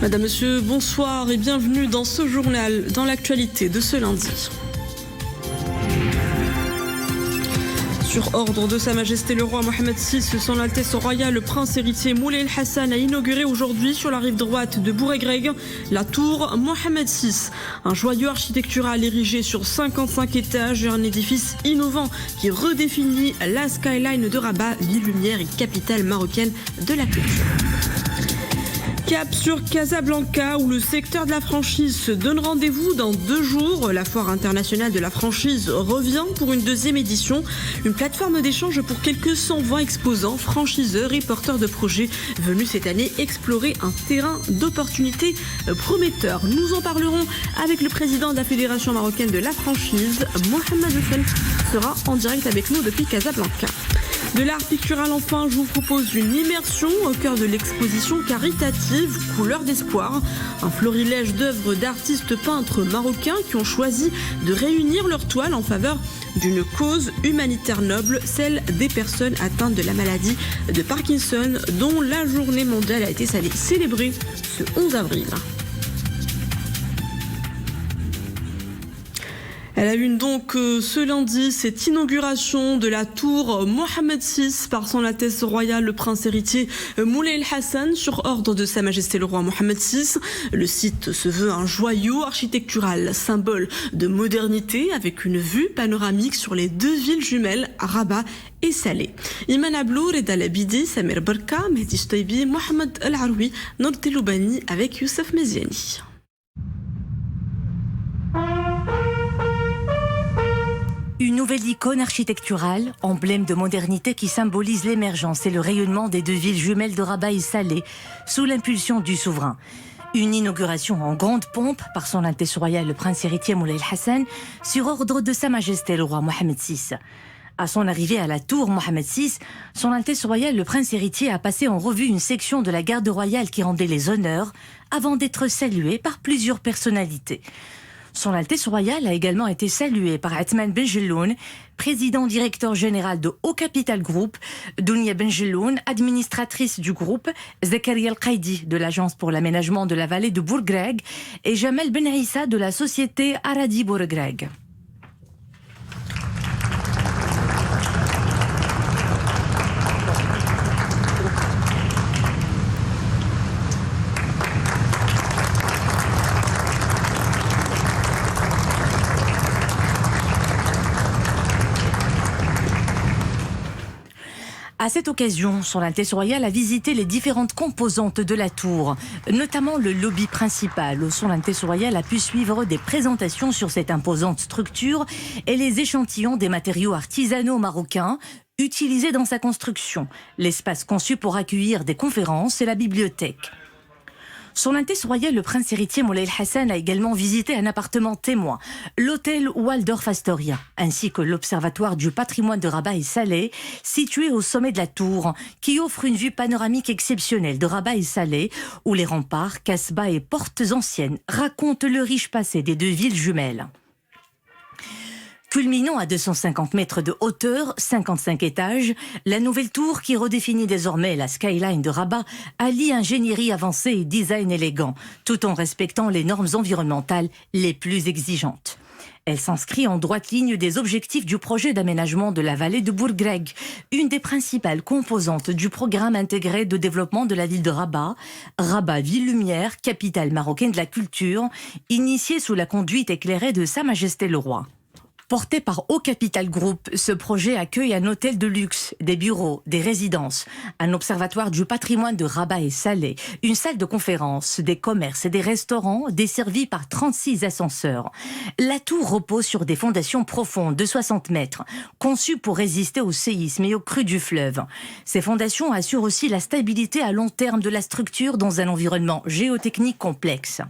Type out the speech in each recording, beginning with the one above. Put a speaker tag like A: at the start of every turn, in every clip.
A: Madame, Monsieur, bonsoir et bienvenue dans ce journal, dans l'actualité de ce lundi. Sur ordre de Sa Majesté le Roi Mohamed VI, son Altesse Royale, le Prince héritier Moulay El Hassan a inauguré aujourd'hui sur la rive droite de Bouregreg la tour Mohamed VI, un joyau architectural érigé sur 55 étages et un édifice innovant qui redéfinit la skyline de Rabat, ville lumière et capitale marocaine de la culture. Cap sur Casablanca où le secteur de la franchise se donne rendez-vous dans 2 jours. La foire internationale de la franchise revient pour une 2e édition. Une plateforme d'échange pour quelques 120 exposants, franchiseurs et porteurs de projets venus cette année explorer un terrain d'opportunités prometteur. Nous en parlerons avec le président de la Fédération marocaine de la franchise, Mohamed Hussein, sera en direct avec nous depuis Casablanca. De l'art pictural enfin, je vous propose une immersion au cœur de l'exposition caritative Couleurs d'espoir. Un florilège d'œuvres d'artistes peintres marocains qui ont choisi de réunir leurs toiles en faveur d'une cause humanitaire noble, celle des personnes atteintes de la maladie de Parkinson, dont la journée mondiale a été célébrée ce 11 avril. Elle a eu donc ce lundi cette inauguration de la tour Mohamed VI par son Altesse Royale le Prince héritier Moulay El Hassan sur ordre de Sa Majesté le Roi Mohamed VI. Le site se veut un joyau architectural, symbole de modernité avec une vue panoramique sur les 2 villes jumelles, Rabat et Salé. Iman Ablour, Reda Labidi, Samir Barka, Mehdi Stoibi, Mohamed El Aroui, Nour Teloubani avec Youssef Meziani.
B: Une nouvelle icône architecturale, emblème de modernité qui symbolise l'émergence et le rayonnement des 2 villes jumelles de Rabat et Salé, sous l'impulsion du souverain. Une inauguration en grande pompe par son Altesse Royale le Prince héritier Moulay El Hassan, sur ordre de Sa Majesté le Roi Mohamed VI. À son arrivée à la tour Mohamed VI, son Altesse Royale le Prince héritier a passé en revue une section de la garde royale qui rendait les honneurs, avant d'être salué par plusieurs personnalités. Son Altesse Royale a également été saluée par Athman Benjelloun, président directeur général de Haut Capital Group, Dounia Benjelloun, administratrice du groupe, Zakaria El-Qaidi de l'Agence pour l'aménagement de la vallée de Bouregreg et Jamel Ben Issa de la société Aradi Bouregreg. À cette occasion, son Altesse Royale a visité les différentes composantes de la tour, notamment le lobby principal, où son Altesse Royale a pu suivre des présentations sur cette imposante structure et les échantillons des matériaux artisanaux marocains utilisés dans sa construction, l'espace conçu pour accueillir des conférences et la bibliothèque. Son Altesse Royale, le Prince héritier Moulay El Hassan, a également visité un appartement témoin, l'hôtel Waldorf Astoria, ainsi que l'Observatoire du patrimoine de Rabat et Salé, situé au sommet de la tour, qui offre une vue panoramique exceptionnelle de Rabat et Salé, où les remparts, casbahs et portes anciennes racontent le riche passé des 2 villes jumelles. Culminant à 250 mètres de hauteur, 55 étages, la nouvelle tour qui redéfinit désormais la skyline de Rabat allie ingénierie avancée et design élégant, tout en respectant les normes environnementales les plus exigeantes. Elle s'inscrit en droite ligne des objectifs du projet d'aménagement de la vallée de Bouregreg, une des principales composantes du programme intégré de développement de la ville de Rabat, Rabat Ville Lumière, capitale marocaine de la culture, initiée sous la conduite éclairée de Sa Majesté le Roi. Porté par Haut Capital Group, ce projet accueille un hôtel de luxe, des bureaux, des résidences, un observatoire du patrimoine de Rabat et Salé, une salle de conférence, des commerces et des restaurants desservis par 36 ascenseurs. La tour repose sur des fondations profondes de 60 mètres, conçues pour résister au séisme et aux crues du fleuve. Ces fondations assurent aussi la stabilité à long terme de la structure dans un environnement géotechnique complexe.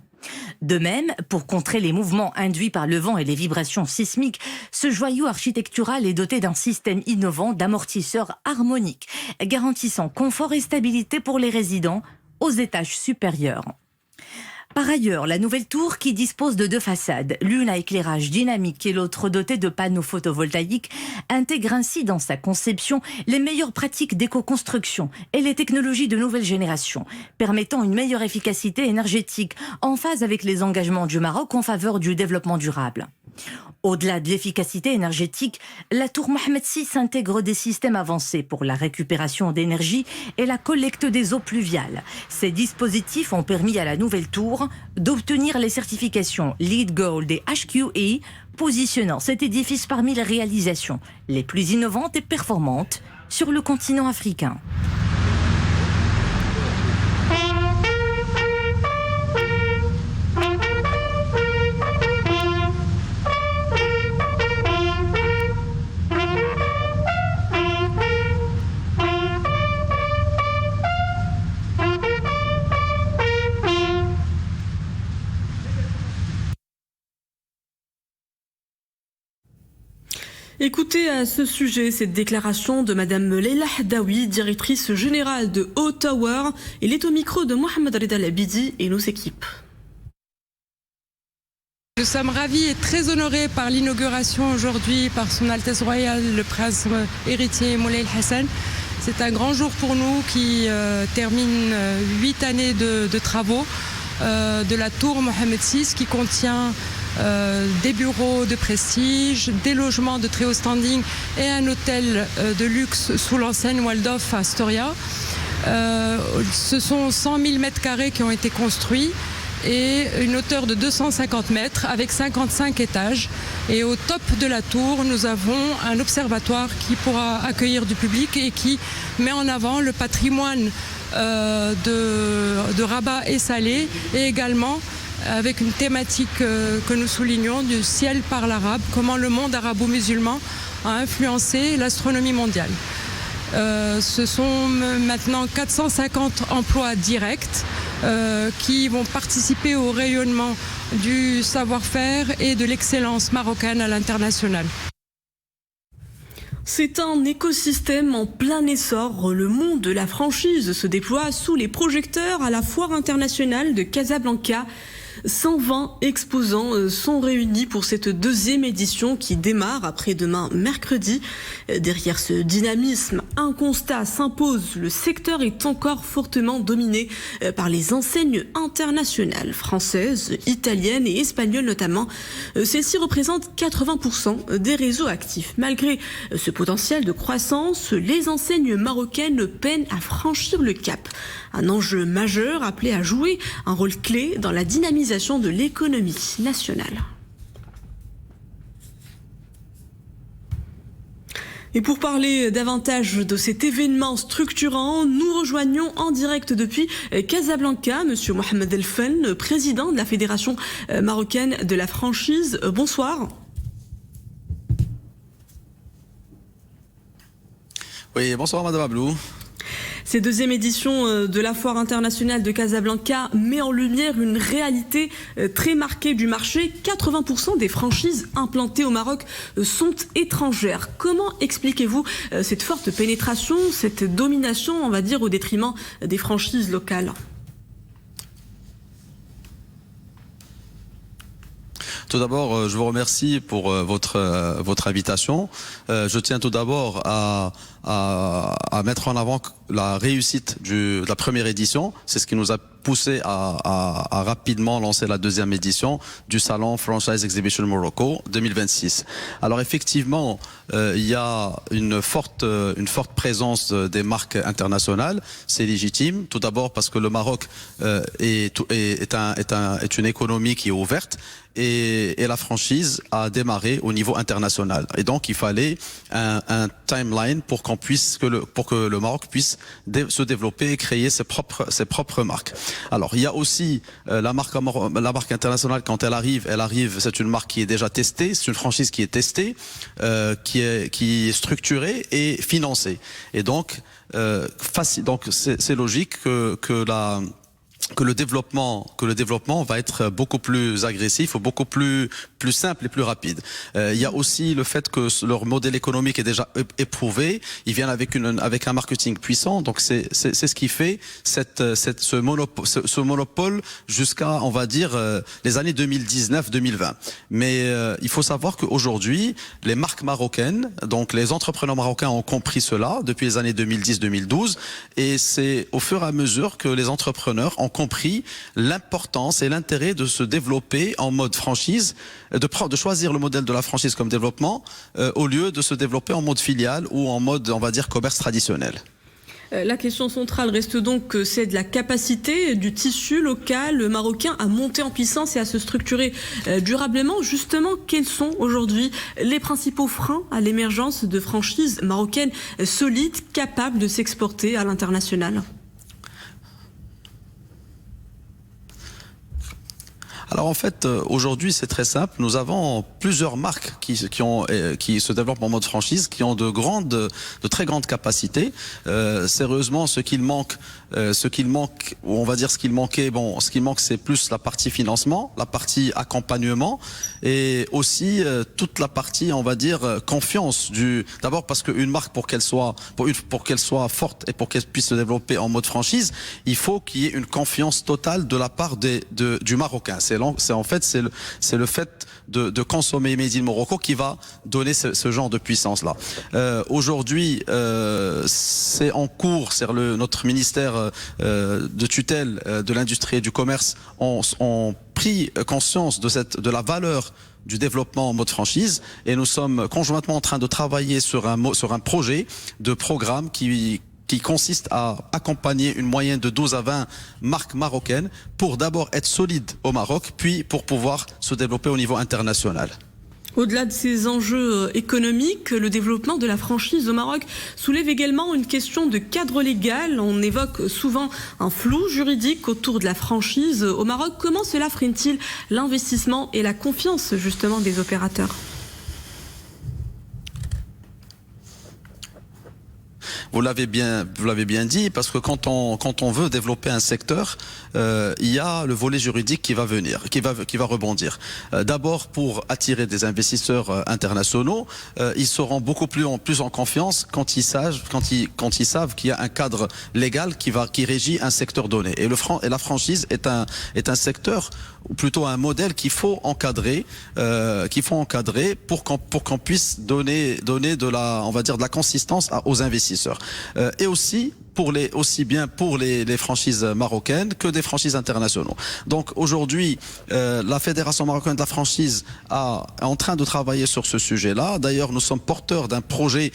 B: De même, pour contrer les mouvements induits par le vent et les vibrations sismiques, ce joyau architectural est doté d'un système innovant d'amortisseurs harmoniques, garantissant confort et stabilité pour les résidents aux étages supérieurs. Par ailleurs, la nouvelle tour qui dispose de 2 façades, l'une à éclairage dynamique et l'autre dotée de panneaux photovoltaïques, intègre ainsi dans sa conception les meilleures pratiques d'éco-construction et les technologies de nouvelle génération, permettant une meilleure efficacité énergétique en phase avec les engagements du Maroc en faveur du développement durable. Au-delà de l'efficacité énergétique, la tour Mohamed VI intègre des systèmes avancés pour la récupération d'énergie et la collecte des eaux pluviales. Ces dispositifs ont permis à la nouvelle tour d'obtenir les certifications LEED Gold et HQE, positionnant cet édifice parmi les réalisations les plus innovantes et performantes sur le continent africain.
A: Écoutez à ce sujet cette déclaration de Madame Leila Haddaoui, directrice générale de Ottawa. Elle est au micro de Mohamed Reda Labidi et nos équipes.
C: Nous sommes ravis et très honorés par l'inauguration aujourd'hui par Son Altesse Royale, le prince héritier Moulay Hassan. C'est un grand jour pour nous qui termine 8 années de travaux de la tour Mohamed VI qui contient des bureaux de prestige, des logements de très haut standing et un hôtel de luxe sous l'enseigne Waldorf Astoria. Ce sont 100 000 mètres carrés qui ont été construits et une hauteur de 250 mètres avec 55 étages. Et au top de la tour, nous avons un observatoire qui pourra accueillir du public et qui met en avant le patrimoine de Rabat et Salé, et également avec une thématique que nous soulignons du ciel par l'arabe, comment le monde arabo-musulman a influencé l'astronomie mondiale. Ce sont maintenant 450 emplois directs qui vont participer au rayonnement du savoir-faire et de l'excellence marocaine à l'international.
A: C'est un écosystème en plein essor. Le monde de la franchise se déploie sous les projecteurs à la Foire internationale de Casablanca. 120 exposants sont réunis pour cette 2e édition qui démarre après-demain mercredi. Derrière ce dynamisme, un constat s'impose. Le secteur est encore fortement dominé par les enseignes internationales, françaises, italiennes et espagnoles notamment. Celles-ci représentent 80% des réseaux actifs. Malgré ce potentiel de croissance, les enseignes marocaines peinent à franchir le cap. Un enjeu majeur appelé à jouer un rôle clé dans la dynamisation de l'économie nationale. Et pour parler davantage de cet événement structurant, nous rejoignons en direct depuis Casablanca Monsieur Mohamed Elfen, président de la Fédération marocaine de la franchise. Bonsoir.
D: Oui, bonsoir Madame Ablou.
A: Cette 2e édition de la Foire internationale de Casablanca met en lumière une réalité très marquée du marché. 80% des franchises implantées au Maroc sont étrangères. Comment expliquez-vous cette forte pénétration, cette domination, on va dire, au détriment des franchises locales ?
D: Tout d'abord, je vous remercie pour votre invitation. Je tiens tout d'abord à mettre en avant la réussite de la première édition. C'est ce qui nous a poussé à rapidement lancer la 2e édition du salon Franchise Exhibition Morocco 2026. Alors effectivement, il y a une forte présence des marques internationales. C'est légitime. Tout d'abord parce que le Maroc est une économie qui est ouverte. Et la franchise a démarré au niveau international. Et donc, il fallait un timeline pour que le Maroc puisse se développer et créer ses propres marques. Alors, il y a aussi la marque internationale, quand elle arrive, c'est une marque qui est déjà testée, c'est une franchise qui est testée, qui est structurée et financée. Et donc, c'est logique que que le développement va être beaucoup plus agressif, beaucoup plus simple et plus rapide. Il y a aussi le fait que leur modèle économique est déjà éprouvé. Ils viennent avec un marketing puissant. Donc c'est ce qui fait ce monopole jusqu'à, on va dire, les années 2019-2020. Mais il faut savoir qu'aujourd'hui, les marques marocaines, donc les entrepreneurs marocains ont compris cela depuis les années 2010-2012, et c'est au fur et à mesure que les entrepreneurs ont compris l'importance et l'intérêt de se développer en mode franchise, de choisir le modèle de la franchise comme développement au lieu de se développer en mode filiale ou en mode, on va dire, commerce traditionnel.
A: La question centrale reste donc c'est de la capacité du tissu local marocain à monter en puissance et à se structurer durablement. Justement, quels sont aujourd'hui les principaux freins à l'émergence de franchises marocaines solides, capables de s'exporter à l'international ?
D: Alors en fait, aujourd'hui c'est très simple. Nous avons plusieurs marques qui se développent en mode franchise, qui ont de très grandes capacités. Sérieusement, ce qu'il manque, ou on va dire ce qu'il manquait, ce qui manque c'est plus la partie financement, la partie accompagnement, et aussi toute la partie, on va dire, confiance d'abord parce qu'une marque pour qu'elle soit forte et pour qu'elle puisse se développer en mode franchise, il faut qu'il y ait une confiance totale de la part du Marocain. C'est le fait de consommer Made in Morocco qui va donner ce genre de puissance-là. Aujourd'hui, c'est en cours, notre ministère de tutelle de l'industrie et du commerce ont pris conscience de la valeur du développement en mode franchise, et nous sommes conjointement en train de travailler sur un projet de programme qui consiste à accompagner une moyenne de 12 à 20 marques marocaines pour d'abord être solide au Maroc, puis pour pouvoir se développer au niveau international.
A: Au-delà de ces enjeux économiques, le développement de la franchise au Maroc soulève également une question de cadre légal. On évoque souvent un flou juridique autour de la franchise au Maroc. Comment cela freine-t-il l'investissement et la confiance justement des opérateurs ?
D: Vous l'avez bien dit, parce que quand on veut développer un secteur, il y a le volet juridique qui va venir, qui va rebondir. D'abord pour attirer des investisseurs internationaux, ils seront beaucoup plus en confiance quand ils savent qu'il y a un cadre légal qui régit un secteur donné. Et la franchise est un secteur, ou plutôt un modèle qu'il faut encadrer, pour qu'on puisse donner de la consistance aux investisseurs. Et aussi bien pour les franchises marocaines que des franchises internationaux. Donc aujourd'hui, la Fédération marocaine de la franchise est en train de travailler sur ce sujet-là. D'ailleurs, nous sommes porteurs d'un projet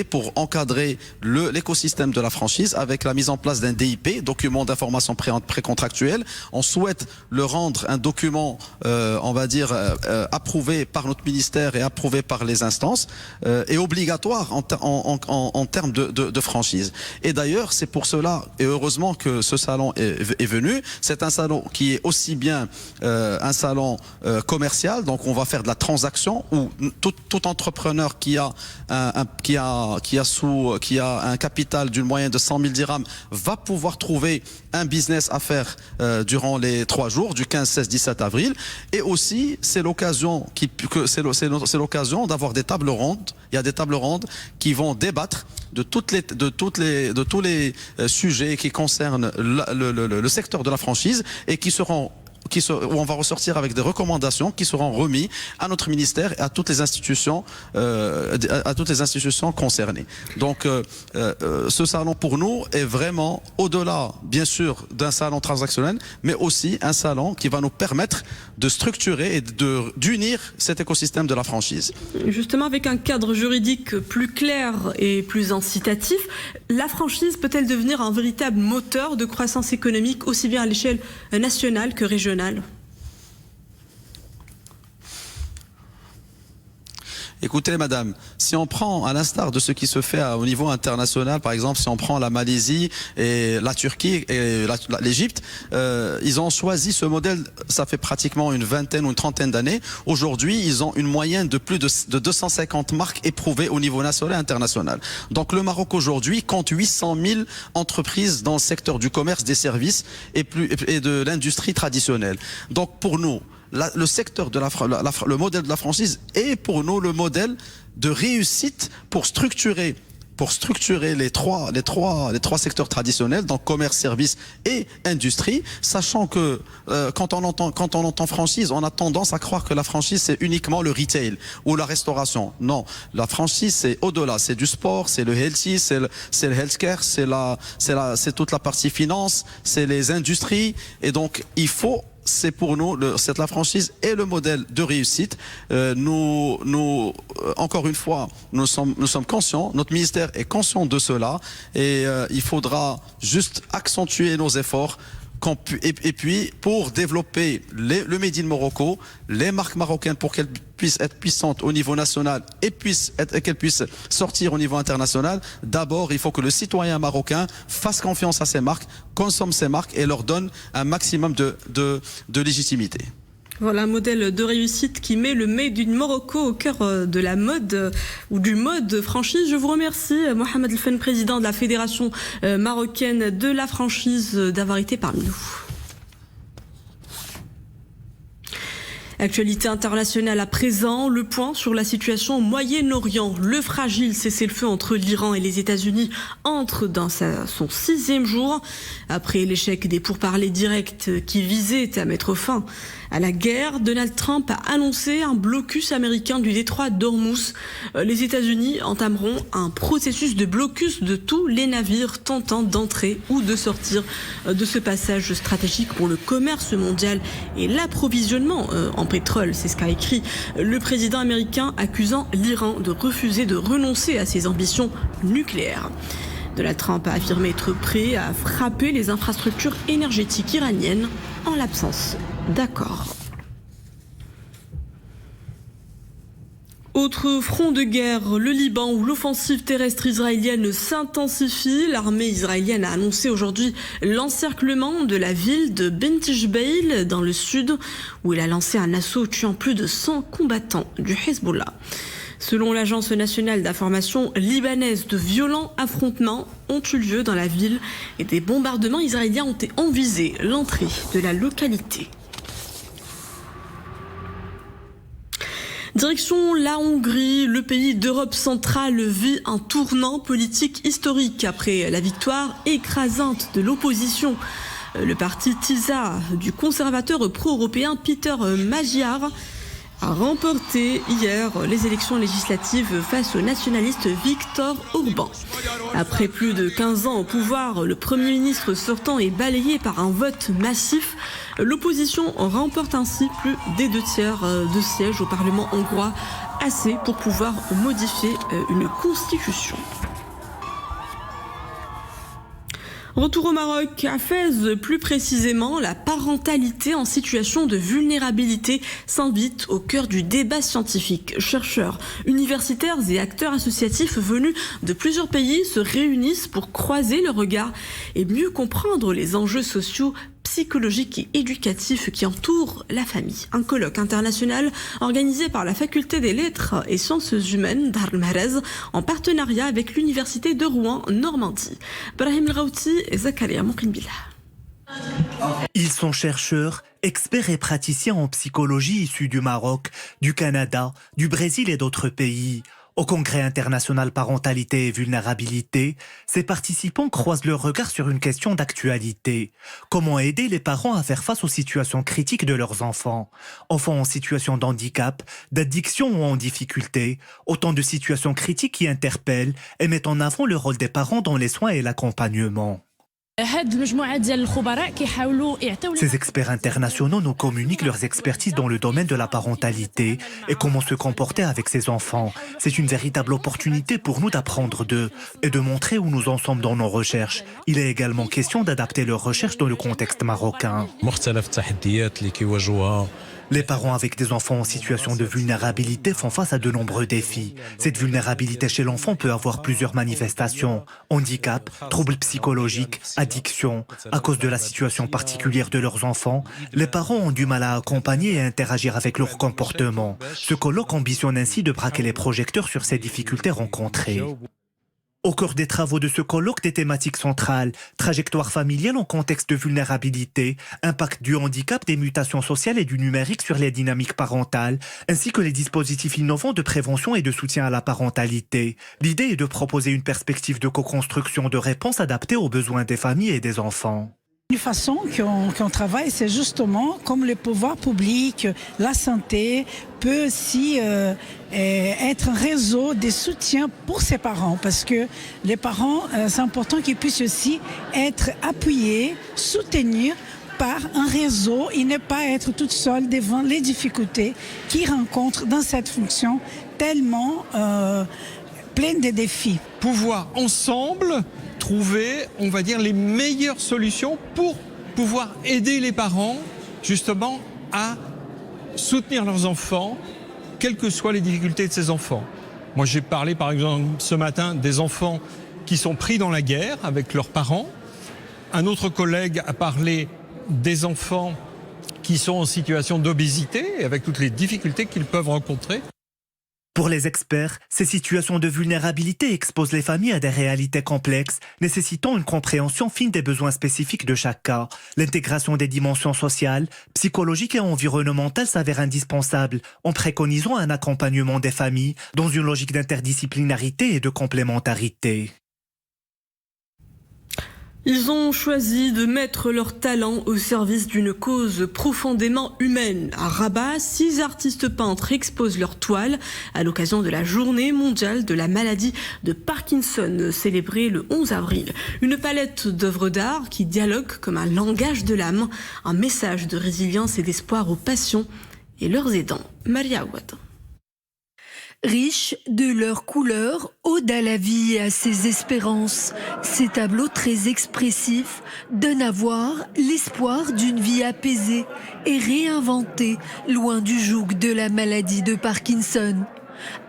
D: pour encadrer l'écosystème de la franchise avec la mise en place d'un DIP, document d'information précontractuelle. On souhaite le rendre un document, approuvé par notre ministère et approuvé par les instances, et obligatoire en termes de franchise. Et d'ailleurs, c'est pour cela, et heureusement que ce salon est venu. C'est un salon qui est aussi bien un salon commercial, donc on va faire de la transaction où tout entrepreneur qui a un capital d'une moyenne de 100 000 dirhams va pouvoir trouver un business à faire durant les 3 jours, du 15, 16, 17 avril. Et aussi, c'est l'occasion d'avoir des tables rondes. Il y a des tables rondes qui vont débattre de tous les sujets qui concernent le secteur de la franchise, et où on va ressortir avec des recommandations qui seront remises à notre ministère et à toutes les institutions concernées. Donc ce salon pour nous est vraiment au-delà, bien sûr, d'un salon transactionnel, mais aussi un salon qui va nous permettre de structurer et d'unir cet écosystème de la franchise.
A: Justement, avec un cadre juridique plus clair et plus incitatif, la franchise peut-elle devenir un véritable moteur de croissance économique aussi bien à l'échelle nationale que régionale ?
D: Écoutez, madame, si on prend à l'instar de ce qui se fait au niveau international, par exemple, si on prend la Malaisie et la Turquie et l'Égypte, ils ont choisi ce modèle, ça fait pratiquement une vingtaine ou une trentaine d'années. Aujourd'hui, ils ont une moyenne de plus de 250 marques éprouvées au niveau national et international. Donc le Maroc aujourd'hui compte 800 000 entreprises dans le secteur du commerce, des services et de l'industrie traditionnelle. Donc pour nous, le secteur de le modèle de la franchise est pour nous le modèle de réussite pour structurer les trois secteurs traditionnels, donc commerce, services et industrie, sachant que quand on entend franchise, on a tendance à croire que la franchise c'est uniquement le retail ou la restauration. Non, la franchise c'est au-delà, c'est du sport, c'est le healthy, c'est le healthcare, c'est toute la partie finance, c'est les industries, et donc c'est pour nous, la franchise est le modèle de réussite. Encore une fois, nous sommes conscients, notre ministère est conscient de cela, et il faudra juste accentuer nos efforts. Et puis, pour développer le Made in Morocco, les marques marocaines, pour qu'elles puissent être puissantes au niveau national et qu'elles puissent sortir au niveau international, d'abord, il faut que le citoyen marocain fasse confiance à ces marques, consomme ces marques et leur donne un maximum de légitimité.
A: Voilà un modèle de réussite qui met le Made in Morocco au cœur de la mode ou du mode franchise. Je vous remercie, Mohamed Elfen, président de la Fédération marocaine de la franchise, d'avoir été parmi nous. Actualité internationale à présent, le point sur la situation au Moyen-Orient. Le fragile cessez-le-feu entre l'Iran et les États-Unis entre dans son 6e jour. Après l'échec des pourparlers directs qui visaient à mettre fin à la guerre, Donald Trump a annoncé un blocus américain du détroit d'Ormuz. Les États-Unis entameront un processus de blocus de tous les navires tentant d'entrer ou de sortir de ce passage stratégique pour le commerce mondial et l'approvisionnement en pétrole. C'est ce qu'a écrit le président américain, accusant l'Iran de refuser de renoncer à ses ambitions nucléaires. Donald Trump a affirmé être prêt à frapper les infrastructures énergétiques iraniennes en l'absence d'accord. Autre front de guerre, le Liban, où l'offensive terrestre israélienne s'intensifie. L'armée israélienne a annoncé aujourd'hui l'encerclement de la ville de Benti Jbeil dans le sud, où elle a lancé un assaut tuant plus de 100 combattants du Hezbollah. Selon l'agence nationale d'information libanaise, de violents affrontements ont eu lieu dans la ville et des bombardements israéliens ont envisé l'entrée de la localité. Direction la Hongrie, le pays d'Europe centrale vit un tournant politique historique après la victoire écrasante de l'opposition. Le parti TISA du conservateur pro-européen Peter Magyar a remporté hier les élections législatives face au nationaliste Viktor Orban. Après plus de 15 ans au pouvoir, le Premier ministre sortant est balayé par un vote massif. L'opposition remporte ainsi plus des 2/3 de sièges au Parlement hongrois, assez pour pouvoir modifier une constitution. Retour au Maroc, à Fès, plus précisément, la parentalité en situation de vulnérabilité s'invite au cœur du débat scientifique. Chercheurs, universitaires et acteurs associatifs venus de plusieurs pays se réunissent pour croiser le regard et mieux comprendre les enjeux sociaux, psychologiques et éducatifs qui entourent la famille. Un colloque international organisé par la Faculté des Lettres et Sciences Humaines d'Ar Mahrez en partenariat avec l'Université de Rouen, Normandie. Brahim El-Ghouti et Zakaria Moukrimbillah.
E: Ils sont chercheurs, experts et praticiens en psychologie issus du Maroc, du Canada, du Brésil et d'autres pays. Au Congrès international Parentalité et Vulnérabilité, ces participants croisent leur regard sur une question d'actualité. Comment aider les parents à faire face aux situations critiques de leurs enfants? Enfants en situation d'handicap, d'addiction ou en difficulté, autant de situations critiques qui interpellent et mettent en avant le rôle des parents dans les soins et l'accompagnement. Ces experts internationaux nous communiquent leurs expertises dans le domaine de la parentalité et comment se comporter avec ses enfants. C'est une véritable opportunité pour nous d'apprendre d'eux et de montrer où nous en sommes dans nos recherches. Il est également question d'adapter leurs recherches dans le contexte marocain. Les parents avec des enfants en situation de vulnérabilité font face à de nombreux défis. Cette vulnérabilité chez l'enfant peut avoir plusieurs manifestations. Handicap, troubles psychologiques, addiction. À cause de la situation particulière de leurs enfants, les parents ont du mal à accompagner et interagir avec leur comportement. Ce colloque ambitionne ainsi de braquer les projecteurs sur ces difficultés rencontrées. Au cœur des travaux de ce colloque, des thématiques centrales, trajectoire familiale en contexte de vulnérabilité, impact du handicap, des mutations sociales et du numérique sur les dynamiques parentales, ainsi que les dispositifs innovants de prévention et de soutien à la parentalité. L'idée est de proposer une perspective de co-construction de réponses adaptées aux besoins des familles et des enfants.
F: Une façon qu'on travaille, c'est justement comme le pouvoir public, la santé peut aussi être un réseau de soutien pour ses parents, parce que les parents, c'est important qu'ils puissent aussi être appuyés, soutenus par un réseau et ne pas être toute seule devant les difficultés qu'ils rencontrent dans cette fonction tellement pleine de défis.
G: Pouvoir ensemble trouver, on va dire, les meilleures solutions pour pouvoir aider les parents justement à soutenir leurs enfants, quelles que soient les difficultés de ces enfants. Moi, j'ai parlé par exemple ce matin des enfants qui sont pris dans la guerre avec leurs parents. Un autre collègue a parlé des enfants qui sont en situation d'obésité avec toutes les difficultés qu'ils peuvent rencontrer.
E: Pour les experts, ces situations de vulnérabilité exposent les familles à des réalités complexes, nécessitant une compréhension fine des besoins spécifiques de chaque cas. L'intégration des dimensions sociales, psychologiques et environnementales s'avère indispensable, en préconisant un accompagnement des familles dans une logique d'interdisciplinarité et de complémentarité.
A: Ils ont choisi de mettre leur talent au service d'une cause profondément humaine. À Rabat, 6 artistes peintres exposent leurs toiles à l'occasion de la journée mondiale de la maladie de Parkinson, célébrée le 11 avril. Une palette d'œuvres d'art qui dialogue comme un langage de l'âme, un message de résilience et d'espoir aux patients et leurs aidants. Maria Ouad.
H: Riches de leurs couleurs, ode à la vie et à ses espérances, ces tableaux très expressifs donnent à voir l'espoir d'une vie apaisée et réinventée, loin du joug de la maladie de Parkinson.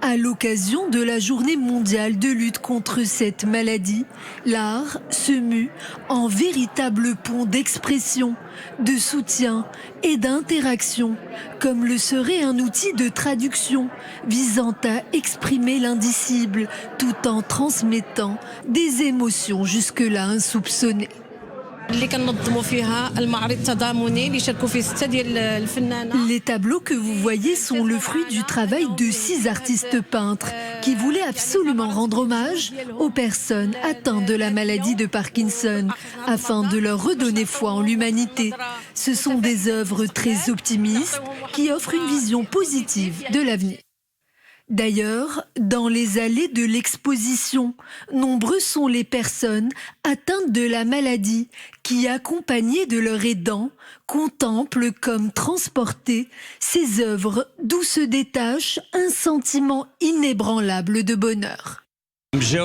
H: À l'occasion de la journée mondiale de lutte contre cette maladie, l'art se mue en véritable pont d'expression, de soutien et d'interaction, comme le serait un outil de traduction visant à exprimer l'indicible tout en transmettant des émotions jusque-là insoupçonnées. Les tableaux que vous voyez sont le fruit du travail de 6 artistes peintres qui voulaient absolument rendre hommage aux personnes atteintes de la maladie de Parkinson afin de leur redonner foi en l'humanité. Ce sont des œuvres très optimistes qui offrent une vision positive de l'avenir. D'ailleurs, dans les allées de l'exposition, nombreux sont les personnes atteintes de la maladie qui, accompagnées de leurs aidants, contemplent comme transportées ces œuvres d'où se détache un sentiment inébranlable de bonheur. Il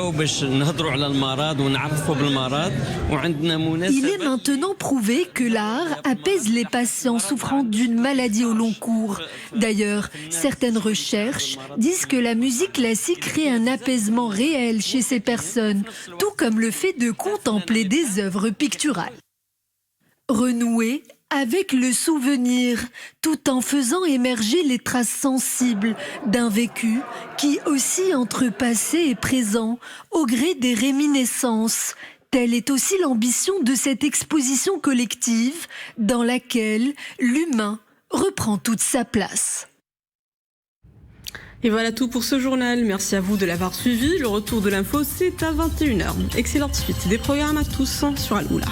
H: est maintenant prouvé que l'art apaise les patients souffrant d'une maladie au long cours. D'ailleurs, certaines recherches disent que la musique classique crée un apaisement réel chez ces personnes, tout comme le fait de contempler des œuvres picturales. Renouer avec le souvenir, tout en faisant émerger les traces sensibles d'un vécu qui oscille entre passé et présent, au gré des réminiscences. Telle est aussi l'ambition de cette exposition collective, dans laquelle l'humain reprend toute sa place.
A: Et voilà tout pour ce journal. Merci à vous de l'avoir suivi. Le retour de l'info, c'est à 21h. Excellente suite des programmes à tous sur Al-Oula.